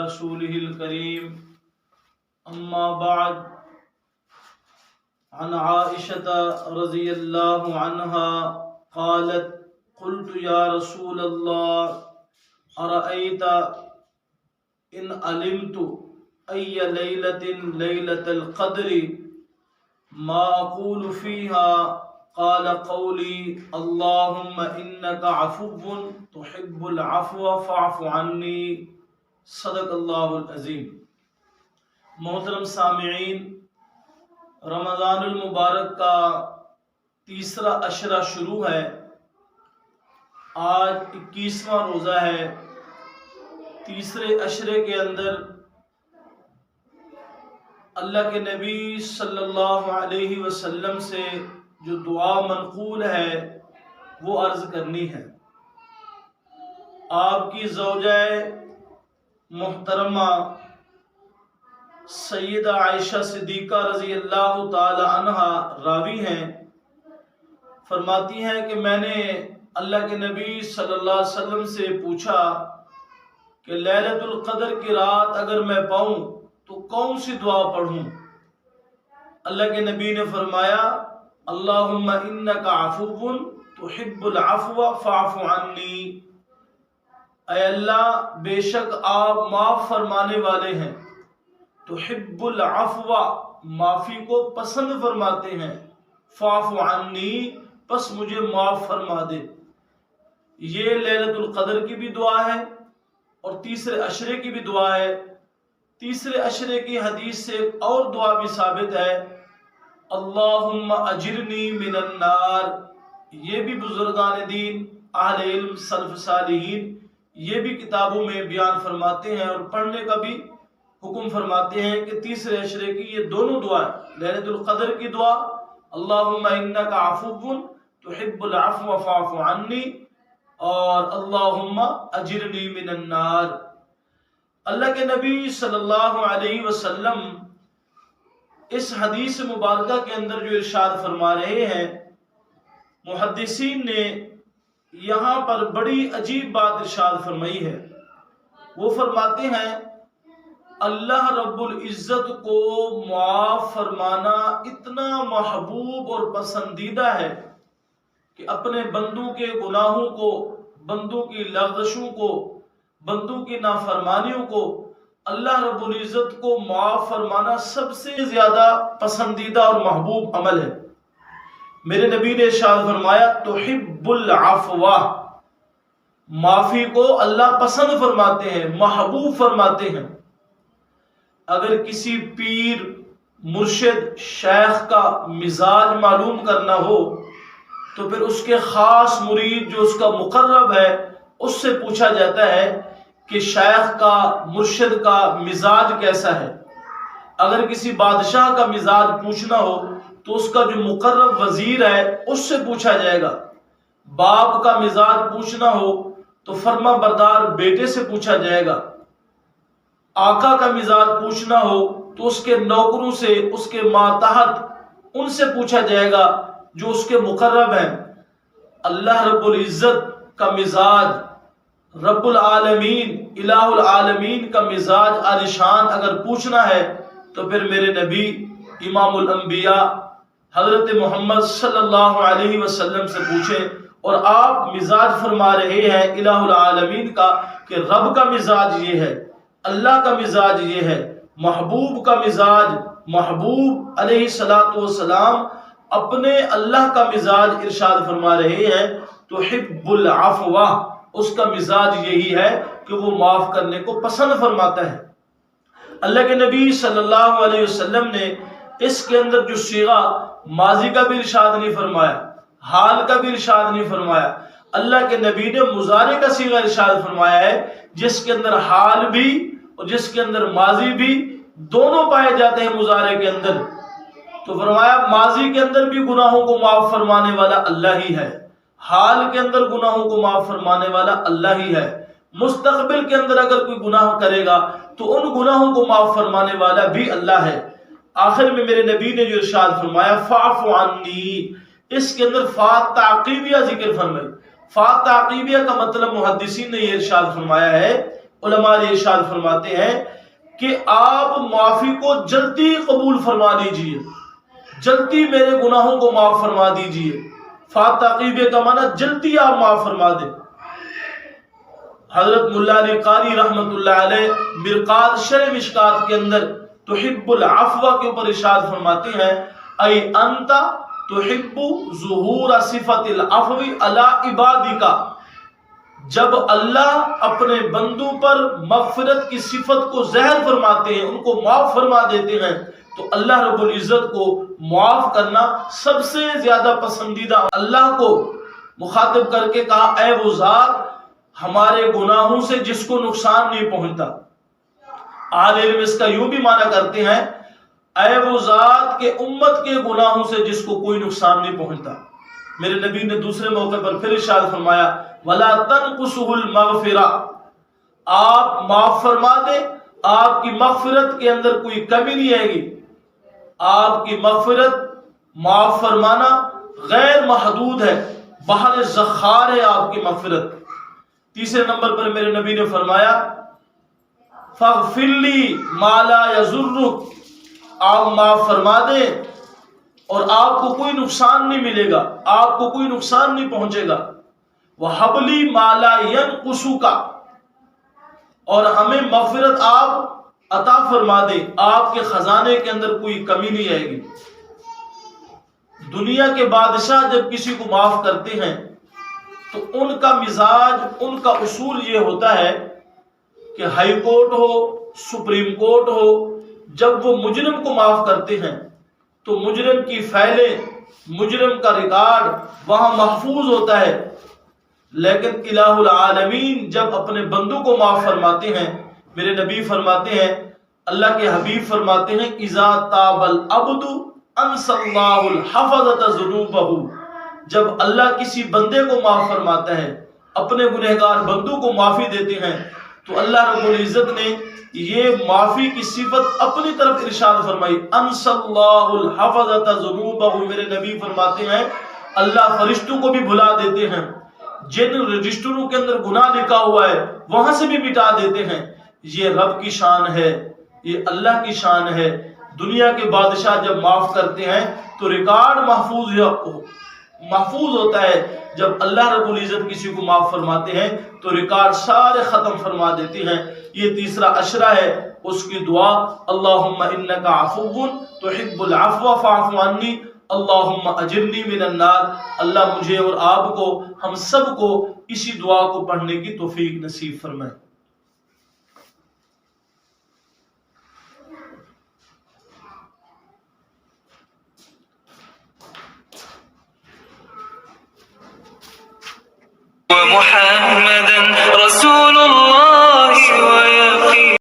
رسوله الكريم أما بعد عن عائشة رضي الله عنها قالت قلت يا رسول الله أرأيت إن علمت أي ليلة القدر ما أقول فيها قال قولي اللهم إنك عفو تحب العفو فاعف عني صدق اللہ العظیم۔ محترم سامعین، رمضان المبارک کا تیسرا عشرہ شروع ہے۔ آج 21واں روزہ ہے۔ تیسرے عشرے کے اندر اللہ کے نبی صلی اللہ علیہ وسلم سے جو دعا منقول ہے وہ عرض کرنی ہے۔ آپ کی زوجہ محترمہ سیدہ عائشہ صدیقہ رضی اللہ تعالی عنہا راوی ہیں، فرماتی ہیں کہ میں نے اللہ کے نبی صلی اللہ علیہ وسلم سے پوچھا کہ لیلۃ القدر کی رات اگر میں پاؤں تو کون سی دعا پڑھوں؟ اللہ کے نبی نے فرمایا اللہم انک عفو تحب العفو فاعف عنی، اے اللہ بے شک آپ معاف فرمانے والے ہیں، تحب العفو معافی کو پسند فرماتے ہیں، فاعف عنی پس مجھے معاف فرما دے۔ یہ لیلۃ القدر کی بھی دعا ہے اور تیسرے عشرے کی بھی دعا ہے۔ تیسرے عشرے کی حدیث سے ایک اور دعا بھی ثابت ہے، اللہم اجرنی من النار۔ یہ بھی بزرگان دین، اہل علم، سلف صالحین یہ بھی کتابوں میں بیان فرماتے ہیں اور پڑھنے کا بھی حکم فرماتے ہیں کہ تیسرے عشرے کی یہ دونوں دعائیں، لیلۃ القدر کی دعا اللہم انک عفو تحب العفو فاعف عنی اور اللہم اجرنی من النار۔ اللہ کے نبی صلی اللہ علیہ وسلم اس حدیث مبارکہ کے اندر جو ارشاد فرما رہے ہیں، محدثین نے یہاں پر بڑی عجیب بات ارشاد فرمائی ہے۔ وہ فرماتے ہیں اللہ رب العزت کو معاف فرمانا اتنا محبوب اور پسندیدہ ہے کہ اپنے بندوں کے گناہوں کو، بندوں کی لغزشوں کو، بندوں کی نافرمانیوں کو اللہ رب العزت کو معاف فرمانا سب سے زیادہ پسندیدہ اور محبوب عمل ہے۔ میرے نبی نے ارشاد فرمایا تحب العفو، معافی کو اللہ پسند فرماتے ہیں، محبوب فرماتے ہیں۔ اگر کسی پیر، مرشد، شیخ کا مزاج معلوم کرنا ہو تو پھر اس کے خاص مرید جو اس کا مقرب ہے اس سے پوچھا جاتا ہے کہ شیخ کا، مرشد کا مزاج کیسا ہے۔ اگر کسی بادشاہ کا مزاج پوچھنا ہو تو اس کا جو مقرب وزیر ہے اس سے پوچھا جائے گا۔ باپ کا مزاج پوچھنا ہو تو فرما بردار بیٹے سے پوچھا جائے گا۔ آقا کا مزاج پوچھنا ہو تو اس کے نوکروں سے، اس کے ماتحت ان سے پوچھا جائے گا جو اس کے مقرب ہیں۔ اللہ رب العزت کا مزاج، رب العالمین، الہ العالمین کا مزاج عالیشان اگر پوچھنا ہے تو پھر میرے نبی امام الانبیاء حضرت محمد صلی اللہ علیہ وسلم سے پوچھیں۔ اور آپ مزاج فرما رہے ہیں الہ العالمین کا کہ رب کا مزاج یہ ہے، اللہ کا مزاج یہ ہے، محبوب کا مزاج، محبوب علیہ الصلوۃ والسلام اپنے اللہ کا مزاج ارشاد فرما رہے ہیں تحب العفو، اس کا مزاج یہی ہے کہ وہ معاف کرنے کو پسند فرماتا ہے۔ اللہ کے نبی صلی اللہ علیہ وسلم نے اس کے اندر جو صیغہ ماضی کا بھی ارشاد نہیں فرمایا، حال کا بھی ارشاد نہیں فرمایا، اللہ کے نبی نے مضارع کا صیغہ ارشاد فرمایا ہے جس کے اندر حال بھی اور جس کے اندر ماضی بھی دونوں پائے جاتے ہیں مضارع کے اندر۔ تو فرمایا ماضی کے اندر بھی گناہوں کو معاف فرمانے والا اللہ ہی ہے، حال کے اندر گناہوں کو معاف فرمانے والا اللہ ہی ہے، مستقبل کے اندر اگر کوئی گناہ کرے گا تو ان گناہوں کو معاف فرمانے والا بھی اللہ ہے۔ آخر میں میرے نبی نے جو ارشاد فرمایا فاعف عنی، اس کے اندر فا تعقیبیہ ذکر فرمائی۔ فا تعقیبیہ کا مطلب محدثین نے یہ ارشاد فرمایا ہے علماء نے ارشاد فرماتے ہیں کہ آپ معافی کو جلدی قبول فرما لیجئے، جلدی میرے گناہوں کو معاف فرما دیجئے۔ فاتقیبے کا معنی جلدی آپ معاف فرما دیں۔ حضرت ملا علی قاری رحمت اللہ علیہ مرقات شرح مشکات کے اندر تحب العفو کے اوپر ارشاد فرماتے ہیں ای انت تحب ظہور صفت العفو علی عبادک، جب اللہ اپنے بندوں پر مغفرت کی صفت کو ظاہر فرماتے ہیں، ان کو معاف فرما دیتے ہیں، تو اللہ رب العزت کو معاف کرنا سب سے زیادہ پسندیدہ۔ اللہ کو مخاطب کر کے کہا اے وہ ذات ہمارے گناہوں سے جس کو نقصان نہیں پہنچتا۔ اہل علم اس کا یوں بھی معنی کرتے ہیں اے وہ ذات کے امت کے گناہوں سے جس کو کوئی نقصان نہیں پہنچتا۔ میرے نبی نے دوسرے موقع پر پھر ارشاد فرمایا وَلَا تَنْقُصُهُ الْمَغْفِرَةِ، آپ معاف فرما دیں، آپ کی مغفرت کے اندر کوئی کمی نہیں آئے گی۔ آپ کی مغفرت، معاف فرمانا غیر محدود ہے، بحر زخار ہے آپ کی مغفرت۔ تیسرے نمبر پر میرے نبی نے فرمایا فَاغْفِرْ لِي مَا لَا يَضُرُّكَ، آپ معاف فرما دیں اور آپ کو کوئی نقصان نہیں ملے گا، آپ کو کوئی نقصان نہیں پہنچے گا۔ وَهَبْ لِي مَا لَا يَنْقُصُكَ، اور ہمیں مغفرت آپ عطا فرما دیں، آپ کے خزانے کے اندر کوئی کمی نہیں آئے گی۔ دنیا کے بادشاہ جب کسی کو معاف کرتے ہیں تو ان کا مزاج، ان کا اصول یہ ہوتا ہے کہ ہائی کورٹ ہو، سپریم کورٹ ہو، جب وہ مجرم کو معاف کرتے ہیں تو مجرم کی فائلیں، مجرم کا ریکارڈ وہاں محفوظ ہوتا ہے۔ لیکن الہ العالمین جب اپنے بندوں کو معاف فرماتے ہیں، میرے نبی فرماتے ہیں، اللہ کے حبیب فرماتے ہیں اذا تاب العبد انسى اللہ الحفظة ذنوبہ، جب اللہ کسی بندے کو معاف فرماتا ہے، اپنے گنہگار بندوں کو معافی دیتے ہیں، تو اللہ رب العزت نے یہ معافی کی صفت اپنی طرف ارشاد فرمائی انسى اللہ الحفظة ذنوبہ۔ میرے نبی فرماتے ہیں اللہ فرشتوں کو بھی بھلا دیتے ہیں، جن رجسٹروں کے اندر گناہ لکھا ہوا ہے وہاں سے بھی مٹا دیتے ہیں۔ یہ رب کی شان ہے، یہ اللہ کی شان ہے۔ دنیا کے بادشاہ جب معاف کرتے ہیں تو ریکارڈ محفوظ ہوتا ہے، جب اللہ رب العزت کسی کو معاف فرماتے ہیں تو ریکارڈ سارے ختم فرما دیتے ہیں۔ یہ تیسرا عشرہ ہے، اس کی دعا اللہم انک عفو تحب العفو فاعف عنی اللہم اجرنی من النار۔ اللہ مجھے اور آپ کو، ہم سب کو اسی دعا کو پڑھنے کی توفیق نصیب فرمائے۔ محمد